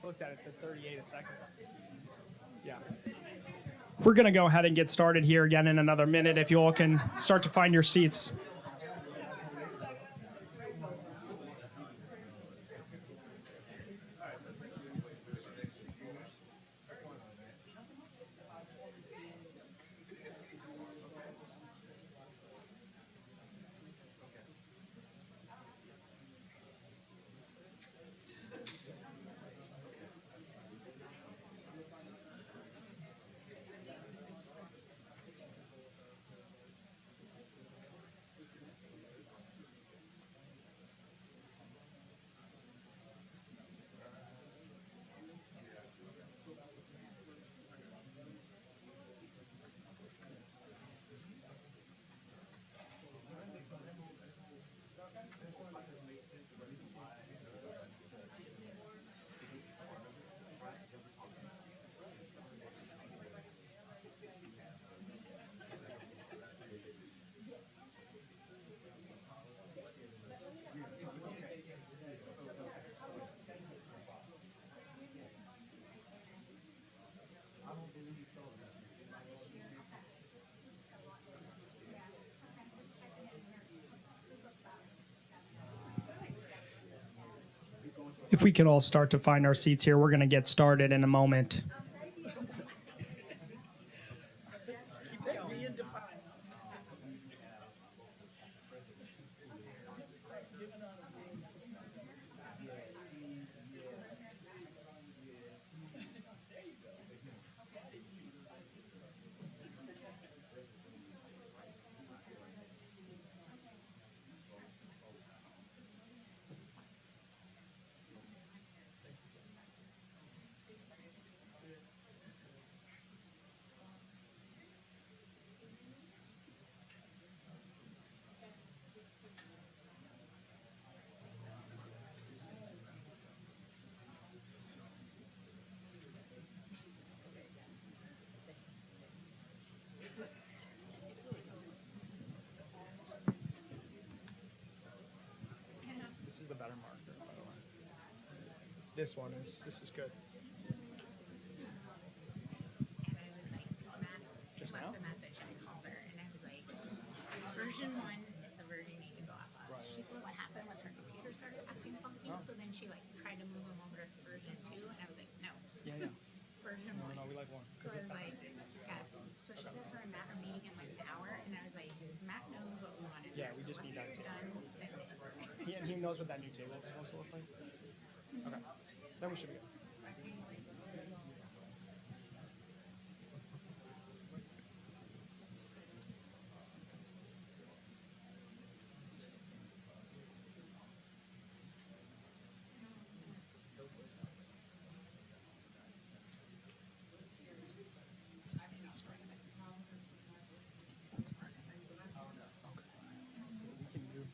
looked at it, it said 38 a second. Yeah. We're going to go ahead and get started here again in another minute. If you all can start to find your seats. If we could all start to find our seats here, we're going to get started in a moment. This is the better marker, by the way. This is good. Just left a message. I called her and I was like, version 1 is the version you need to go off of. Right. She said what happened was her computer started acting funky, so then she like tried to move them over to version 2, and I was like, no, Yeah. version 1. No, we like one. So I was like, yes. So she said her and Matt are meeting in like an hour, and I was like, Matt knows what we want to do. Yeah, we so just when need that you're table. done, send it. He knows what that new table is supposed to look like. Okay. Then we should be good.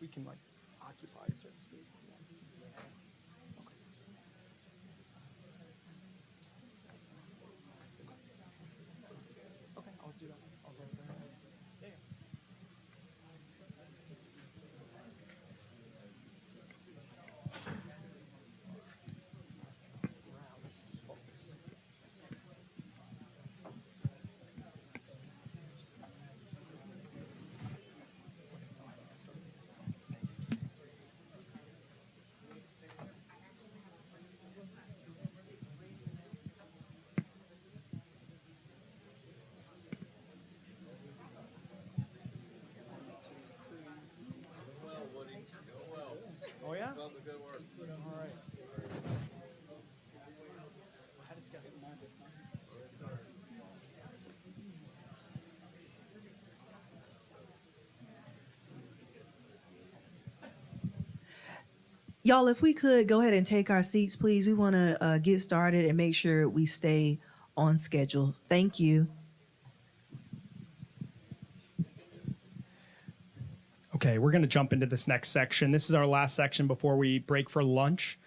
We can like occupy a certain space at once. Okay, I'll do that. I'll go there. Yeah. Oh yeah? All right. Y'all, if we could go ahead and take our seats, please. We want to get started and make sure we stay on schedule. Thank you. Okay, we're going to jump into this next section. This is our last section before we break for lunch.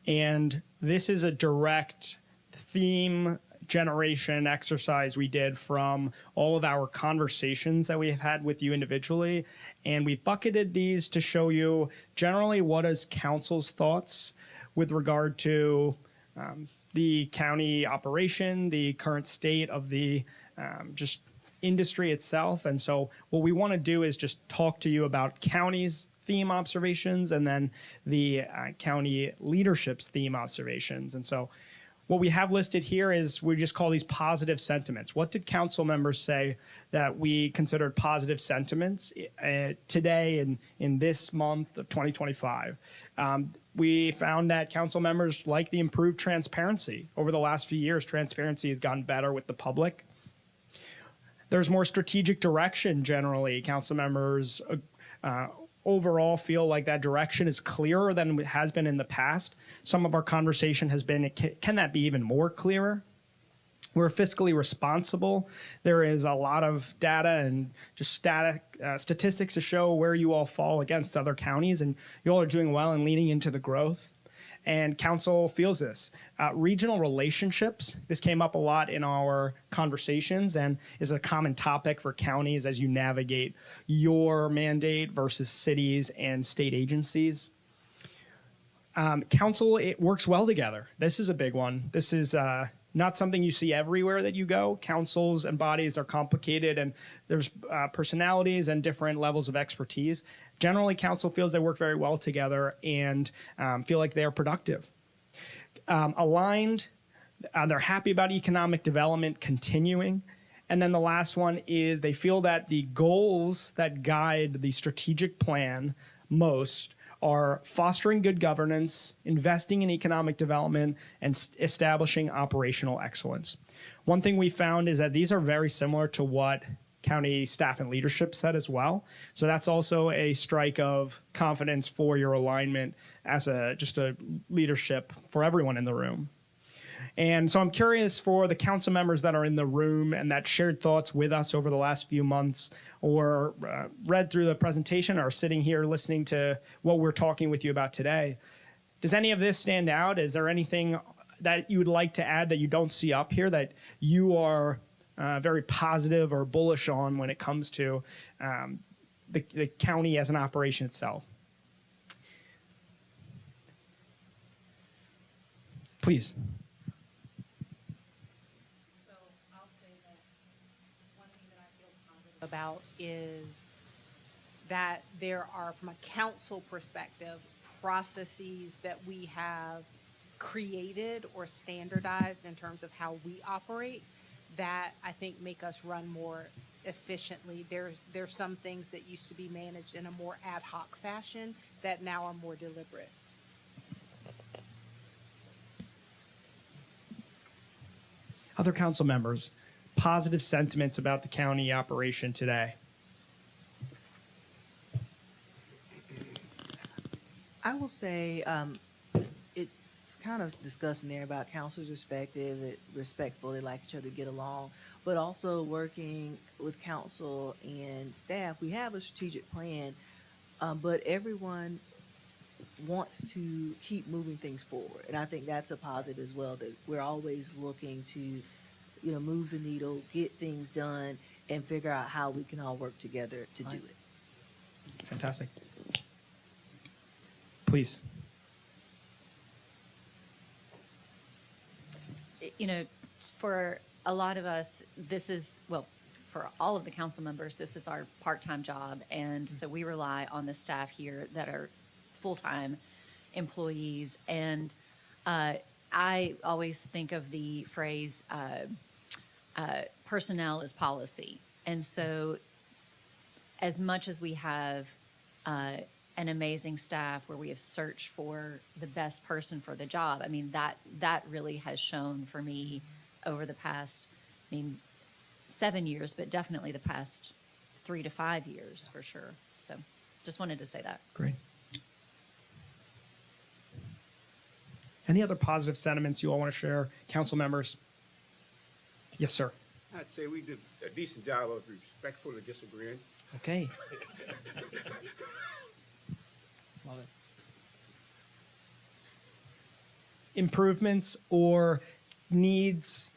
And this is a direct theme generation exercise we did from all of our conversations that we have had with you individually. And we bucketed these to show you generally what is council's thoughts with regard to the county operation, the current state of the just industry itself. And so what we want to do is just talk to you about county's theme observations and then the county leadership's theme observations. And so what we have listed here is we just call these positive sentiments. What did council members say that we considered positive sentiments today and in this month of 2025? We found that council members like the improved transparency. Over the last few years, transparency has gotten better with the public. There's more strategic direction generally. Council members overall feel like that direction is clearer than it has been in the past. Some of our conversation has been, can that be even more clearer? We're fiscally responsible. There is a lot of data and just statistics to show where you all fall against other counties, and you all are doing well and leaning into the growth. And council feels this. Regional relationships, this came up a lot in our conversations and is a common topic for counties as you navigate your mandate versus cities and state agencies. Council, it works well together. This is a big one. This is not something you see everywhere that you go. Councils and bodies are complicated, and there's personalities and different levels of expertise. Generally, council feels they work very well together and feel like they are productive. Aligned, they're happy about economic development continuing. And then the last one is they feel that the goals that guide the strategic plan most are fostering good governance, investing in economic development, and establishing operational excellence. One thing we found is that these are very similar to what county staff and leadership said as well. So that's also a strike of confidence for your alignment as just a leadership for everyone in the room. And so I'm curious for the council members that are in the room and that shared thoughts with us over the last few months or read through the presentation or sitting here listening to what we're talking with you about today. Does any of this stand out? Is there anything that you would like to add that you don't see up here that you are very positive or bullish on when it comes to the county as an operation itself? Please. About is that there are, from a council perspective, processes that we have created or standardized in terms of how we operate that I think make us run more efficiently. There's some things that used to be managed in a more ad hoc fashion that now are more deliberate. Other council members, positive sentiments about the county operation today? I will say it's kind of discussing there about council's perspective, that respectful, they like each other, get along, but also working with council and staff. We have a strategic plan, but everyone wants to keep moving things forward. And I think that's a positive as well, that we're always looking to move the needle, get things done, and figure out how we can all work together to do it. Fantastic. Please. For a lot of us, this is, well, for all of the council members, this is our part-time job. And so we rely on the staff here that are full-time employees. And I always think of the phrase, personnel is policy. And so as much as we have an amazing staff where we have searched for the best person for the job, I mean, that really has shown for me over the past, 7 years, but definitely the past 3 to 5 years for sure. So just wanted to say that. Great. Any other positive sentiments you all want to share, council members? Yes, sir. I'd say we did a decent job of respectfully disagreeing. Okay. Love it. Improvements or needs,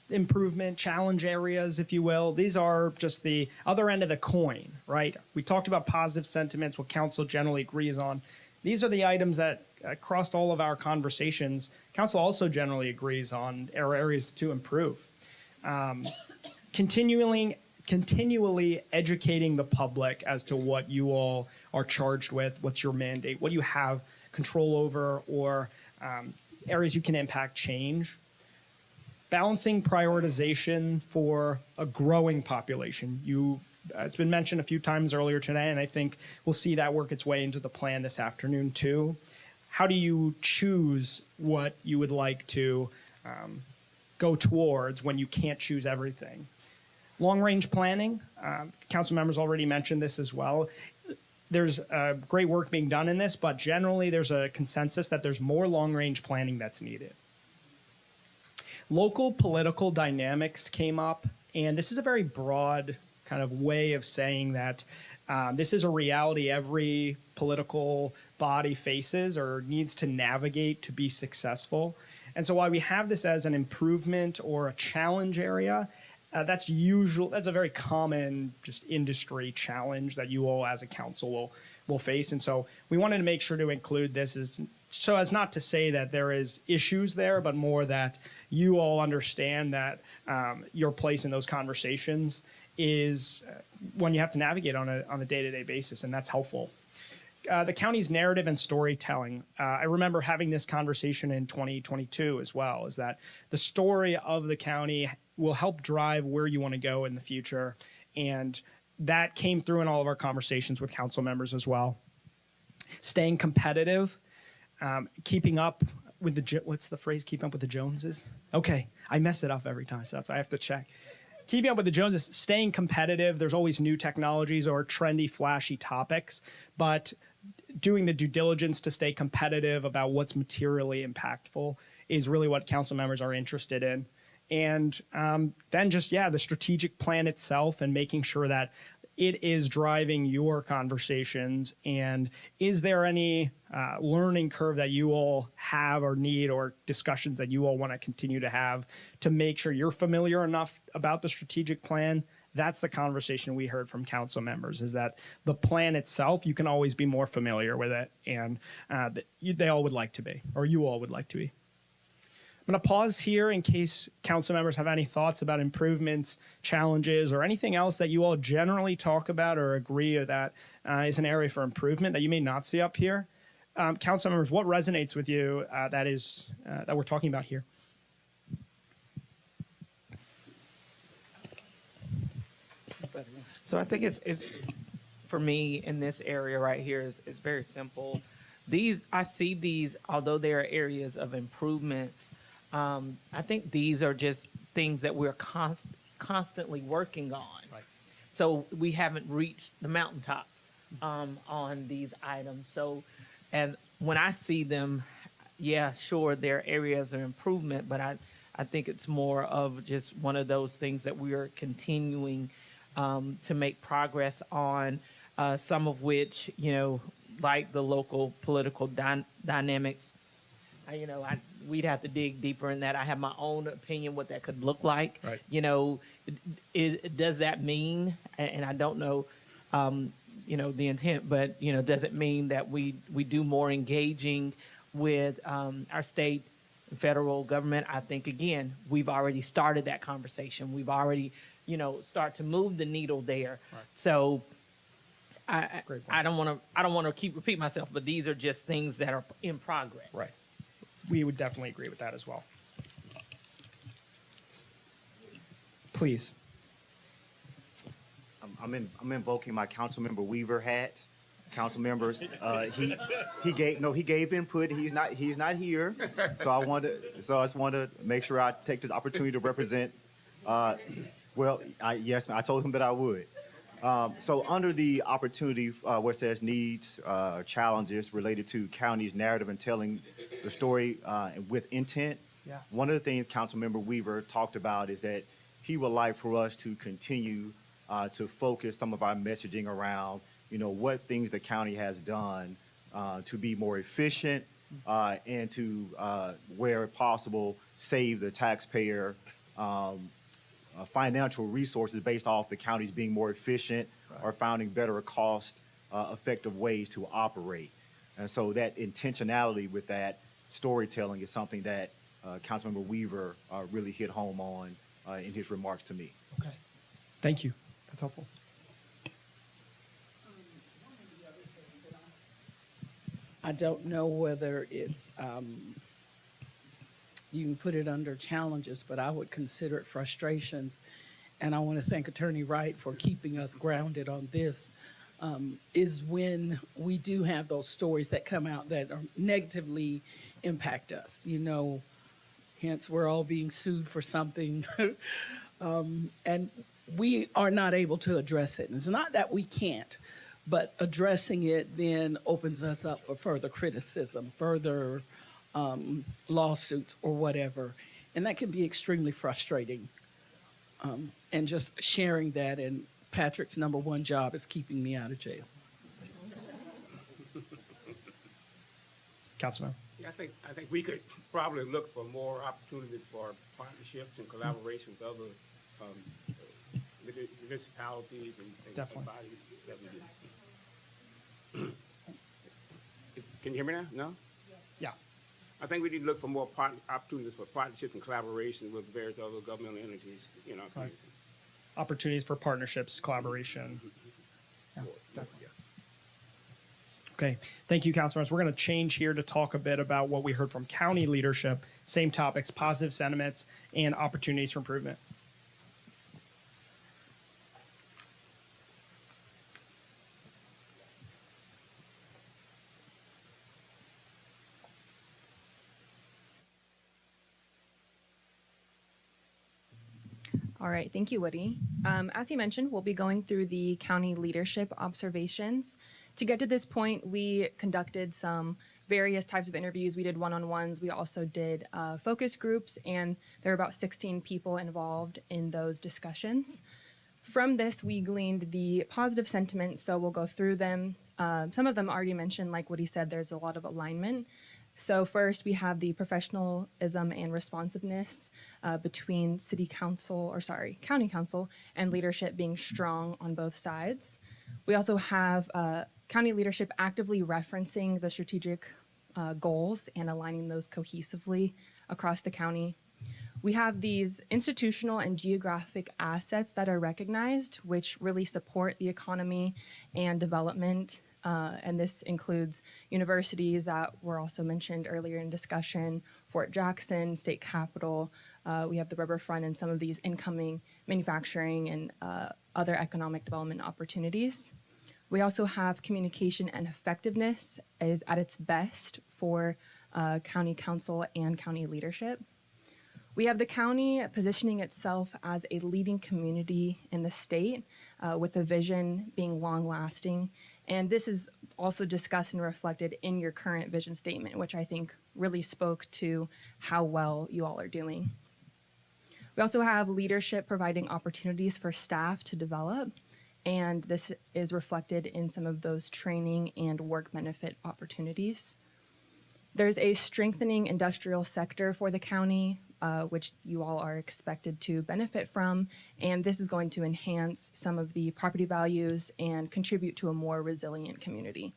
improvement, challenge areas, if you will. These are just the other end of the coin, right? We talked about positive sentiments, what council generally agrees on. These are the items that crossed all of our conversations council also generally agrees on areas to improve. Continually educating the public as to what you all are charged with, what's your mandate, what you have control over, or areas you can impact change. Balancing prioritization for a growing population. It's been mentioned a few times earlier today, and I think we'll see that work its way into the plan this afternoon too. How do you choose what you would like to go towards when you can't choose everything? Long-range planning, council members already mentioned this as well. There's great work being done in this, but generally there's a consensus that there's more long-range planning that's needed. Local political dynamics came up, and this is a very broad kind of way of saying that this is a reality every political body faces or needs to navigate to be successful. And so while we have this as an improvement or a challenge area, that's a very common just industry challenge that you all as a council will face. And so we wanted to make sure to include this so as not to say that there is issues there, but more that you all understand that your place in those conversations is one you have to navigate on a day-to-day basis, and that's helpful. The county's narrative and storytelling. I remember having this conversation in 2022 as well, is that the story of the county will help drive where you want to go in the future. And that came through in all of our conversations with council members as well. Staying competitive, keeping up with what's the phrase, keeping up with the Joneses? Okay, I mess it up every time, so that's why I have to check. Keeping up with the Joneses, staying competitive. There's always new technologies or trendy, flashy topics, but doing the due diligence to stay competitive about what's materially impactful is really what council members are interested in. And then just, the strategic plan itself and making sure that it is driving your conversations. And is there any learning curve that you all have or need, or discussions that you all want to continue to have to make sure you're familiar enough about the strategic plan? That's the conversation we heard from council members, is that the plan itself, you can always be more familiar with it. And they all would like to be, or you all would like to be. I'm going to pause here in case council members have any thoughts about improvements, challenges, or anything else that you all generally talk about or agree that is an area for improvement that you may not see up here. Council members, what resonates with you that we're talking about here? So I think it's for me in this area right here is very simple. I see these, although they are areas of improvement, I think these are just things that we're constantly working on. Right. So we haven't reached the mountaintop on these items. So when I see them, yeah, sure, there are areas of improvement, but I think it's more of just one of those things that we are continuing to make progress on, some of which, like the local political dynamics, we'd have to dig deeper in that. I have my own opinion what that could look like. Right. Does that mean, and I don't know, the intent, but, does it mean that we do more engaging with our state and federal government? I think, again, we've already started that conversation. We've already, start to move the needle there. Right. So Great point. I don't want to repeat myself, but these are just things that are in progress. Right. We would definitely agree with that as well. Please. I'm invoking my Councilmember Weaver hat. Council members, he gave input. He's not here, so I just want to make sure I take this opportunity to represent. Yes, I told him that I would. So under the opportunity where it says needs, challenges related to county's narrative and telling the story with intent, one of the things Councilmember Weaver talked about is that he would like for us to continue to focus some of our messaging around, what things the county has done to be more efficient and to, where possible, save the taxpayer financial resources based off the counties being more efficient or finding better cost effective ways to operate. And so that intentionality with that storytelling is something that Councilmember Weaver really hit home on in his remarks to me. Okay. Thank you. That's helpful. I don't know whether it's, you can put it under challenges, but I would consider it frustrations. And I want to thank Attorney Wright for keeping us grounded on this, is when we do have those stories that come out that are negatively impact us, you know, hence we're all being sued for something. And we are not able to address it. And it's not that we can't, but addressing it then opens us up for further criticism, further lawsuits or whatever. And that can be extremely frustrating. And just sharing that, and Patrick's number one job is keeping me out of jail. Councilman. Yeah, I think we could probably look for more opportunities for partnerships and collaboration with other municipalities and Definitely. bodies that we do. Can you hear me now? No? Yeah. I think we need to look for more opportunities for partnerships and collaboration with various other governmental entities, you know. Right. Opportunities for partnerships, collaboration. Yeah, definitely. Okay. Thank you, councilors. We're going to change here to talk a bit about what we heard from county leadership. Same topics, positive sentiments and opportunities for improvement. All right, thank you, Woody. As you mentioned, we'll be going through the county leadership observations. To get to this point, we conducted some various types of interviews. We did one-on-ones. We also did focus groups, and there were about 16 people involved in those discussions. From this, we gleaned the positive sentiments, so we'll go through them. Some of them already mentioned, like Woody said, there's a lot of alignment. So first, we have the professionalism and responsiveness between county council and leadership being strong on both sides. We also have county leadership actively referencing the strategic goals and aligning those cohesively across the county. We have these institutional and geographic assets that are recognized, which really support the economy and development. And this includes universities that were also mentioned earlier in discussion, Fort Jackson, State Capitol. We have the riverfront and some of these incoming manufacturing and other economic development opportunities. We also have communication and effectiveness is at its best for county council and county leadership. We have the county positioning itself as a leading community in the state with a vision being long-lasting. And this is also discussed and reflected in your current vision statement, which I think really spoke to how well you all are doing. We also have leadership providing opportunities for staff to develop, and this is reflected in some of those training and work benefit opportunities. There's a strengthening industrial sector for the county, which you all are expected to benefit from, and this is going to enhance some of the property values and contribute to a more resilient community.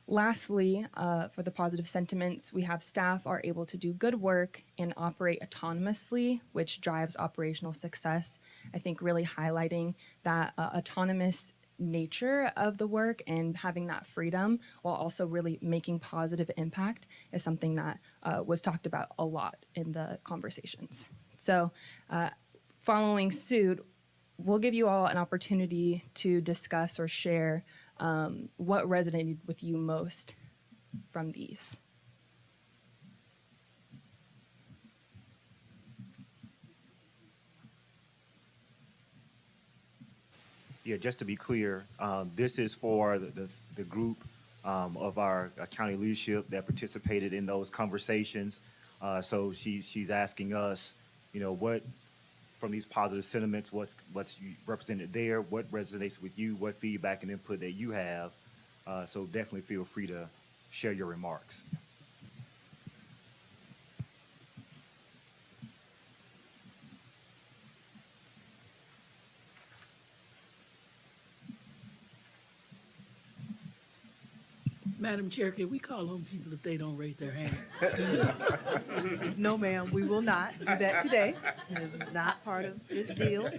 Lastly, for the positive sentiments, we have staff are able to do good work and operate autonomously, which drives operational success. I think really highlighting that autonomous nature of the work and having that freedom while also really making positive impact is something that was talked about a lot in the conversations. So following suit, we'll give you all an opportunity to discuss or share what resonated with you most from these. Yeah, just to be clear, this is for the group of our county leadership that participated in those conversations. So she's asking us, you know, what from these positive sentiments, what's represented there, what resonates with you, what feedback and input that you have. So definitely feel free to share your remarks. Madam Chair, can we call on people if they don't raise their hand? No, ma'am, we will not do that today. It's not part of this deal.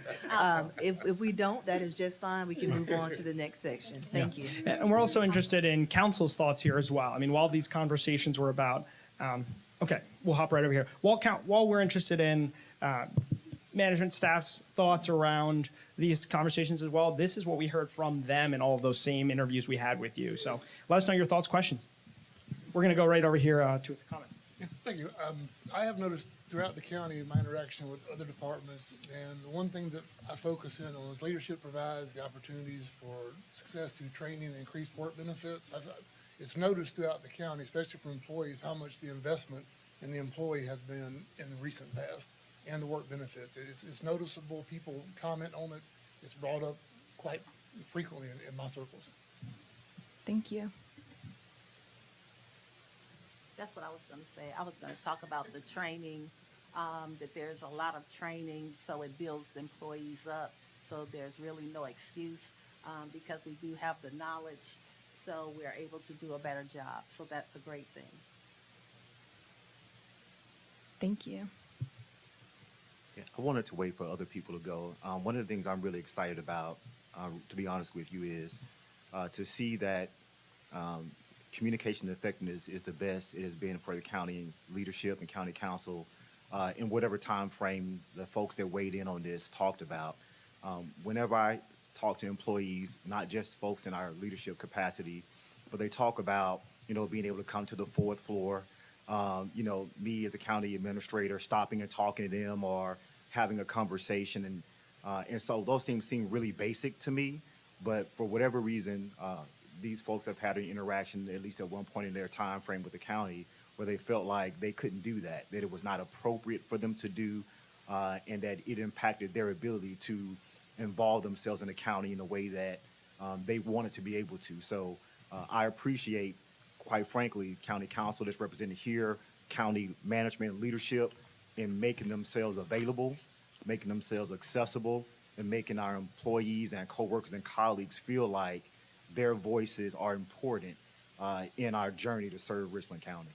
If we don't, that is just fine. We can move on to the next section. Thank you. And we're also interested in council's thoughts here as well. I mean, while these conversations were about, okay, we'll hop right over here. While we're interested in management staff's thoughts around these conversations as well, this is what we heard from them in all of those same interviews we had with you. So let us know your thoughts, questions. We're going to go right over here to the comment. Yeah, thank you. I have noticed throughout the county in my interaction with other departments, and the one thing that I focus in on is leadership provides the opportunities for success through training and increased work benefits. It's noticed throughout the county, especially for employees, how much the investment in the employee has been in the recent past and the work benefits. It's noticeable. People comment on it. It's brought up quite frequently in my circles. Thank you. That's what I was going to say. I was going to talk about the training, that there's a lot of training, so it builds the employees up. So there's really no excuse because we do have the knowledge, so we're able to do a better job. So that's a great thing. Thank you. Yeah, I wanted to wait for other people to go. One of the things I'm really excited about, to be honest with you, is to see that communication effectiveness is the best it has been for the county leadership and county council in whatever time frame the folks that weighed in on this talked about. Whenever I talk to employees, not just folks in our leadership capacity, but they talk about, being able to come to the fourth floor, me as a county administrator stopping and talking to them or having a conversation. And so those things seem really basic to me, but for whatever reason, these folks have had an interaction, at least at one point in their time frame with the county, where they felt like they couldn't do that it was not appropriate for them to do, and that it impacted their ability to involve themselves in the county in a way that they wanted to be able to. So I appreciate, quite frankly, county council that's represented here, county management and leadership, in making themselves available, making themselves accessible, and making our employees and coworkers and colleagues feel like their voices are important in our journey to serve Richland County.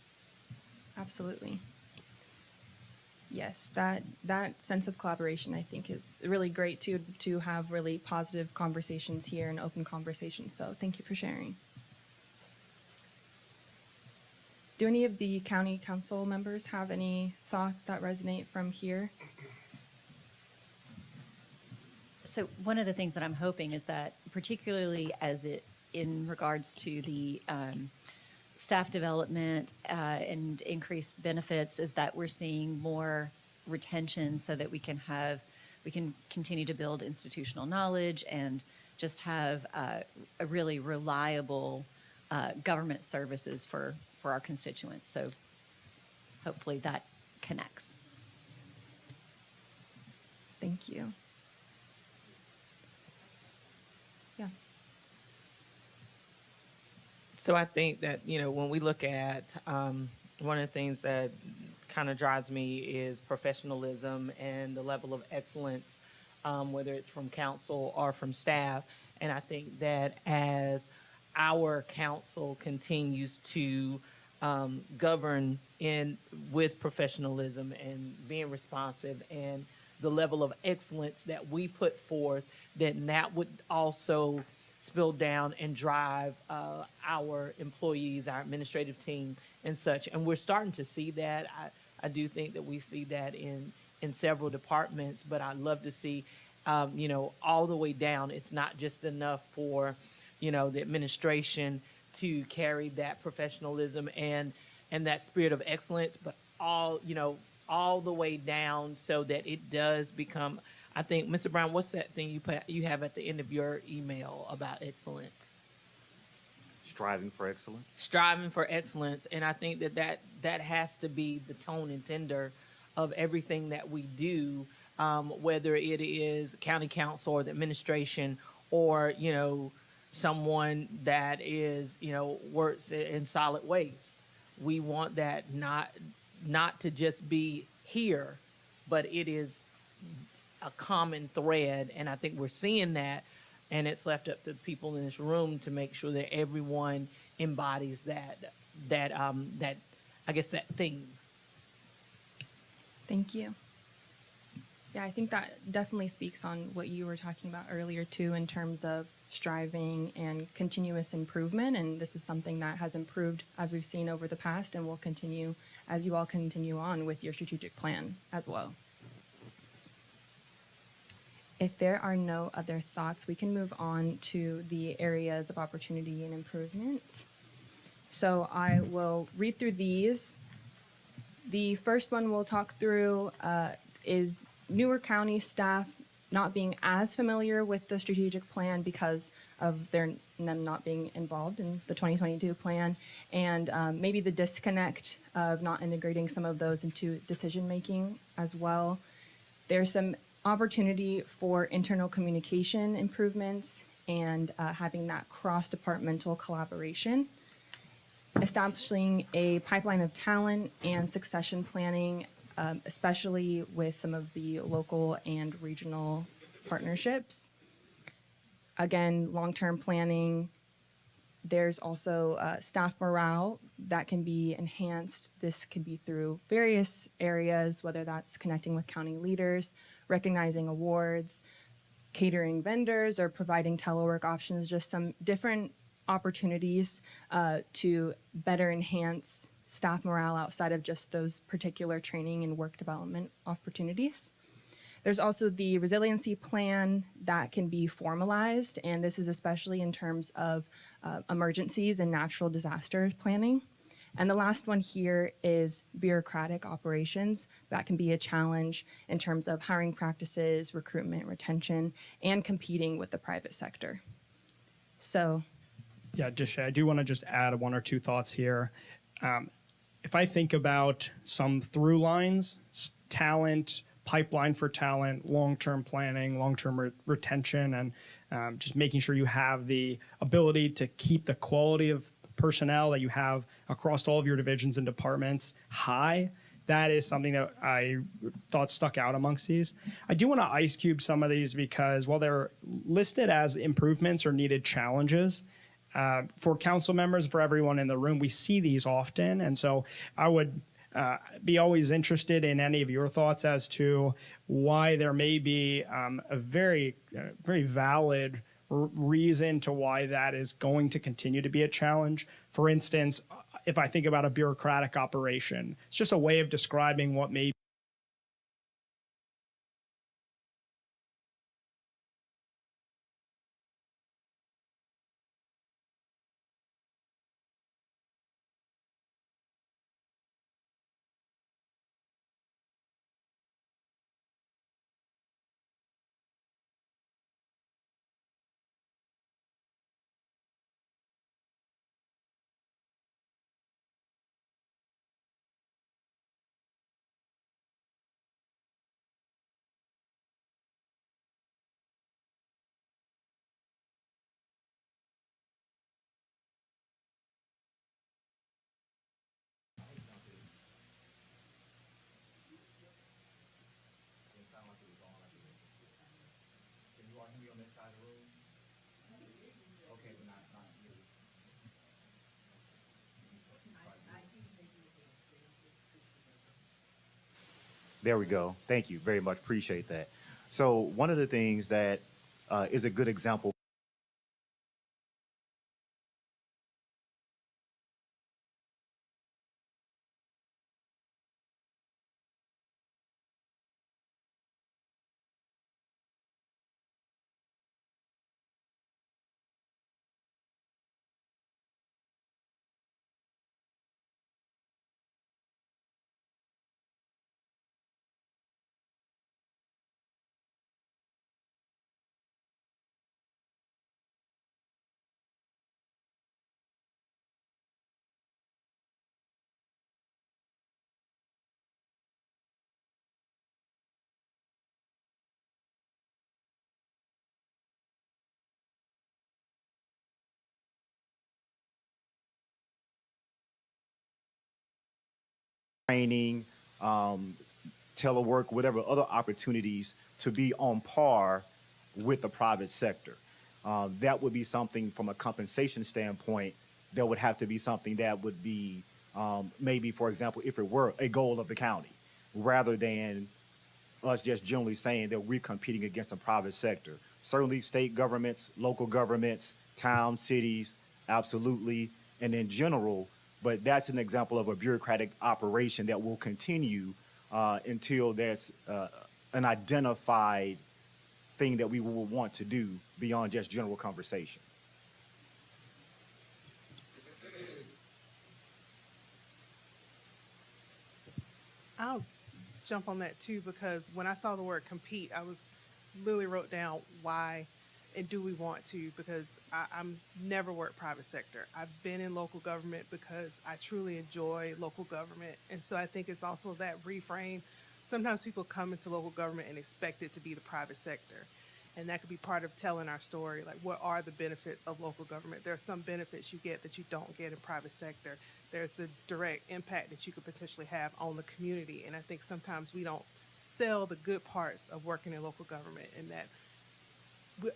Absolutely. Yes, that sense of collaboration, I think, is really great to have really positive conversations here and open conversations. So thank you for sharing. Do any of the county council members have any thoughts that resonate from here? So one of the things that I'm hoping is that, particularly in regards to the staff development and increased benefits, is that we're seeing more retention so that we can continue to build institutional knowledge and just have a really reliable government services for our constituents. So hopefully that connects. Thank you. Yeah. So I think that, when we look at one of the things that kind of drives me is professionalism and the level of excellence, whether it's from council or from staff. And I think that as our council continues to govern with professionalism and being responsive and the level of excellence that we put forth, then that would also spill down and drive our employees, our administrative team and such. And we're starting to see that. I do think that we see that in several departments, but I'd love to see, all the way down. It's not just enough for, the administration to carry that professionalism and that spirit of excellence, but all the way down so that it does become, I think, Mr. Brown, what's that thing you have at the end of your email about excellence? Striving for excellence. Striving for excellence. And I think that has to be the tone and tenor of everything that we do, whether it is county council or the administration or, someone that is, works in solid waste. We want that not to just be here, but it is a common thread. And I think we're seeing that, and it's left up to people in this room to make sure that everyone embodies that I guess that theme. Thank you. Yeah, I think that definitely speaks on what you were talking about earlier too, in terms of striving and continuous improvement. And this is something that has improved as we've seen over the past and will continue as you all continue on with your strategic plan as well. If there are no other thoughts, we can move on to the areas of opportunity and improvement. So I will read through these. The first one we'll talk through is Newark County staff not being as familiar with the strategic plan because of them not being involved in the 2022 plan, and maybe the disconnect of not integrating some of those into decision making as well. There's some opportunity for internal communication improvements and having that cross-departmental collaboration. Establishing a pipeline of talent and succession planning, especially with some of the local and regional partnerships. Again, long-term planning. There's also staff morale that can be enhanced. This can be through various areas, whether that's connecting with county leaders, recognizing awards, catering vendors, or providing telework options, just some different opportunities to better enhance staff morale outside of just those particular training and work development opportunities. There's also the resiliency plan that can be formalized, and this is especially in terms of emergencies and natural disaster planning. And the last one here is bureaucratic operations. That can be a challenge in terms of hiring practices, recruitment, retention, and competing with the private sector. So, Yeah, Dishay, I do want to just add one or two thoughts here. If I think about some through lines, talent, pipeline for talent, long-term planning, long-term retention, and just making sure you have the ability to keep the quality of personnel that you have across all of your divisions and departments high, that is something that I thought stuck out amongst these. I do want to ice cube some of these because while they're listed as improvements or needed challenges, for council members, for everyone in the room, we see these often. And so I would be always interested in any of your thoughts as to why there may be a very valid reason to why that is going to continue to be a challenge. For instance, if I think about a bureaucratic operation, it's just a way of describing what may There we go. Thank you very much. Appreciate that. So one of the things that is a good example training, telework, whatever other opportunities to be on par with the private sector. That would be something from a compensation standpoint there would have to be something that would be maybe, for example, if it were a goal of the county, rather than us just generally saying that we're competing against the private sector. Certainly state governments, local governments, towns, cities, absolutely, and in general, but that's an example of a bureaucratic operation that will continue until there's an identified thing that we will want to do beyond just general conversation. I'll jump on that too, because when I saw the word compete, I was literally wrote down why and do we want to, because I'm never worked private sector. I've been in local government because I truly enjoy local government. And so I think it's also that reframe. Sometimes people come into local government and expect it to be the private sector. And that could be part of telling our story, like what are the benefits of local government? There are some benefits you get that you don't get in private sector. There's the direct impact that you could potentially have on the community. And I think sometimes we don't sell the good parts of working in local government, and that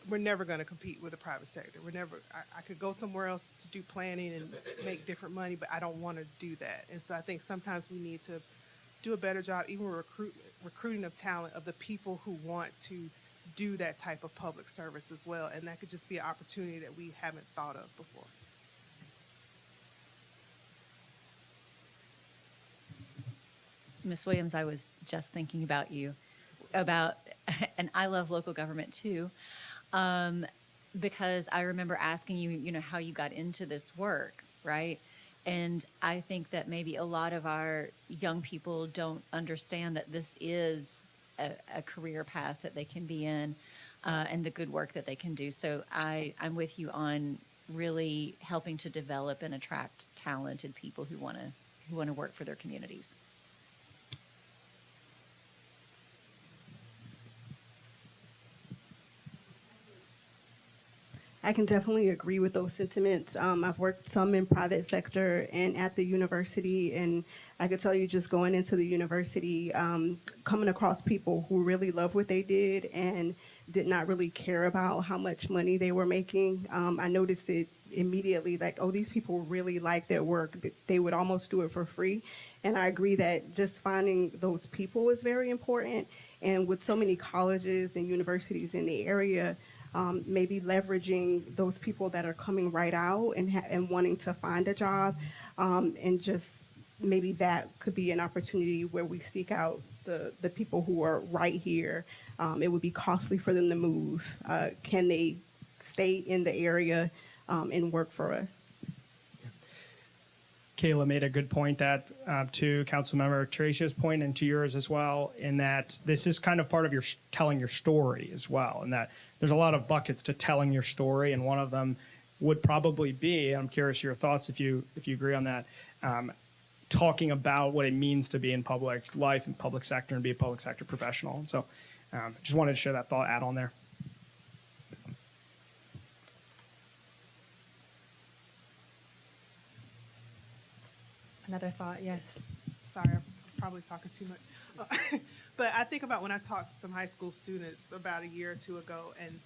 we're never going to compete with the private sector. We're never, I could go somewhere else to do planning and make different money, but I don't want to do that. And so I think sometimes we need to do a better job, even with recruiting of talent, of the people who want to do that type of public service as well. And that could just be an opportunity that we haven't thought of before. Ms. Williams, I was just thinking about you, and I love local government too, because I remember asking you, how you got into this work, right? And I think that maybe a lot of our young people don't understand that this is a career path that they can be in, and the good work that they can do. So I'm with you on really helping to develop and attract talented people who want to work for their communities. I can definitely agree with those sentiments. I've worked some in private sector and at the university, and I could tell you just going into the university, coming across people who really love what they did and did not really care about how much money they were making. I noticed it immediately, like, oh, these people really like their work. They would almost do it for free. And I agree that just finding those people is very important. And with so many colleges and universities in the area, maybe leveraging those people that are coming right out and wanting to find a job, and just maybe that could be an opportunity where we seek out the people who are right here. It would be costly for them to move. Can they stay in the area and work for us? Kayla made a good point that to Councilmember Teresia's point and to yours as well, in that this is kind of part of your telling your story as well, and that there's a lot of buckets to telling your story, and one of them would probably be, I'm curious your thoughts if you agree on that, talking about what it means to be in public life and public sector and be a public sector professional. And so just wanted to share that thought, add on there. Another thought, yes. Sorry, I'm probably talking too much. But I think about when I talked to some high school students about a year or two ago, and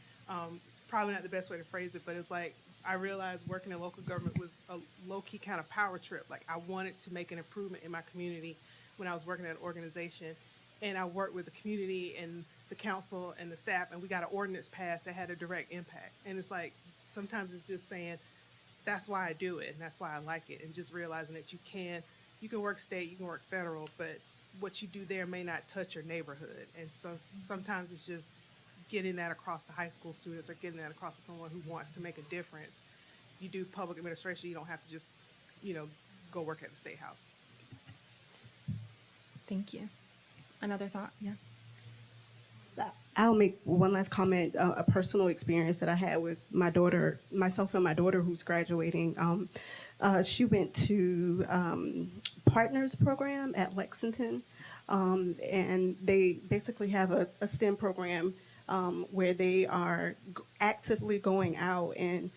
it's probably not the best way to phrase it, but it's like I realized working in local government was a low-key kind of power trip. Like I wanted to make an improvement in my community when I was working at an organization, and I worked with the community and the council and the staff, and we got an ordinance passed that had a direct impact. And it's like sometimes it's just saying, that's why I do it, and that's why I like it, and just realizing that you can work state, you can work federal, but what you do there may not touch your neighborhood. And so sometimes it's just getting that across to high school students or getting that across to someone who wants to make a difference. You do public administration, you don't have to just, go work at the State House. Thank you. Another thought, yeah. I'll make one last comment, a personal experience that I had with my daughter, myself and my daughter who's graduating. She went to Partners program at Lexington, and they basically have a STEM program where they are actively going out and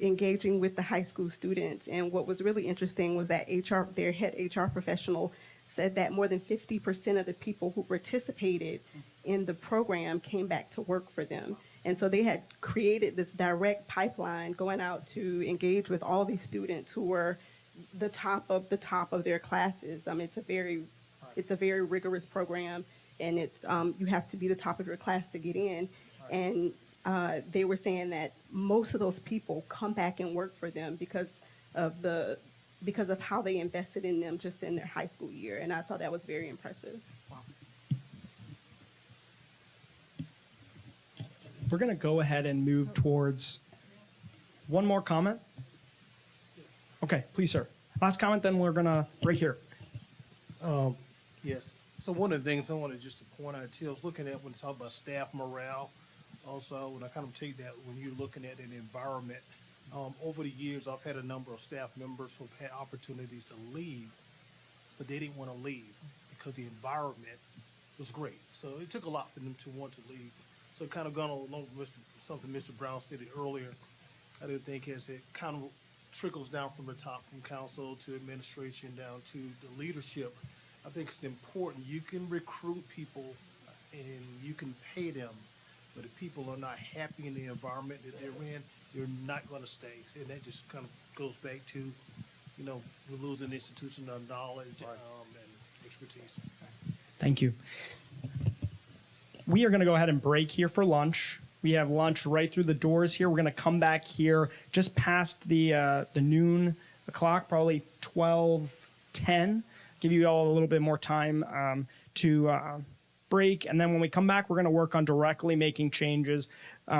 engaging with the high school students. And what was really interesting was that their head HR professional said that more than 50% of the people who participated in the program came back to work for them. And so they had created this direct pipeline going out to engage with all these students who were the top of their classes. It's a very rigorous program, and it's you have to be the top of your class to get in. And they were saying that most of those people come back and work for them because of how they invested in them just in their high school year. And I thought that was very impressive. We're going to go ahead and move towards one more comment. Okay, please, sir. Last comment, then we're going to break here. Yes. So one of the things I wanted just to point out too, I was looking at when we talk about staff morale. Also, when I kind of take that when you're looking at an environment, over the years I've had a number of staff members who've had opportunities to leave, but they didn't want to leave because the environment was great. So it took a lot for them to want to leave. So kind of gone along with something Mr. Brown stated earlier. I do think as it kind of trickles down from the top, from council to administration down to the leadership, I think it's important. You can recruit people and you can pay them, but if people are not happy in the environment that they're in, you're not going to stay. And that just kind of goes back to, we're losing institutional knowledge and expertise. Thank you. We are going to go ahead and break here for lunch. We have lunch right through the doors here. We're going to come back here just past the noon o'clock, probably 12:10. Give you all a little bit more time to break. And then when we come back, we're going to work on directly making changes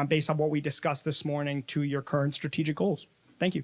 based on what we discussed this morning to your current strategic goals. Thank you.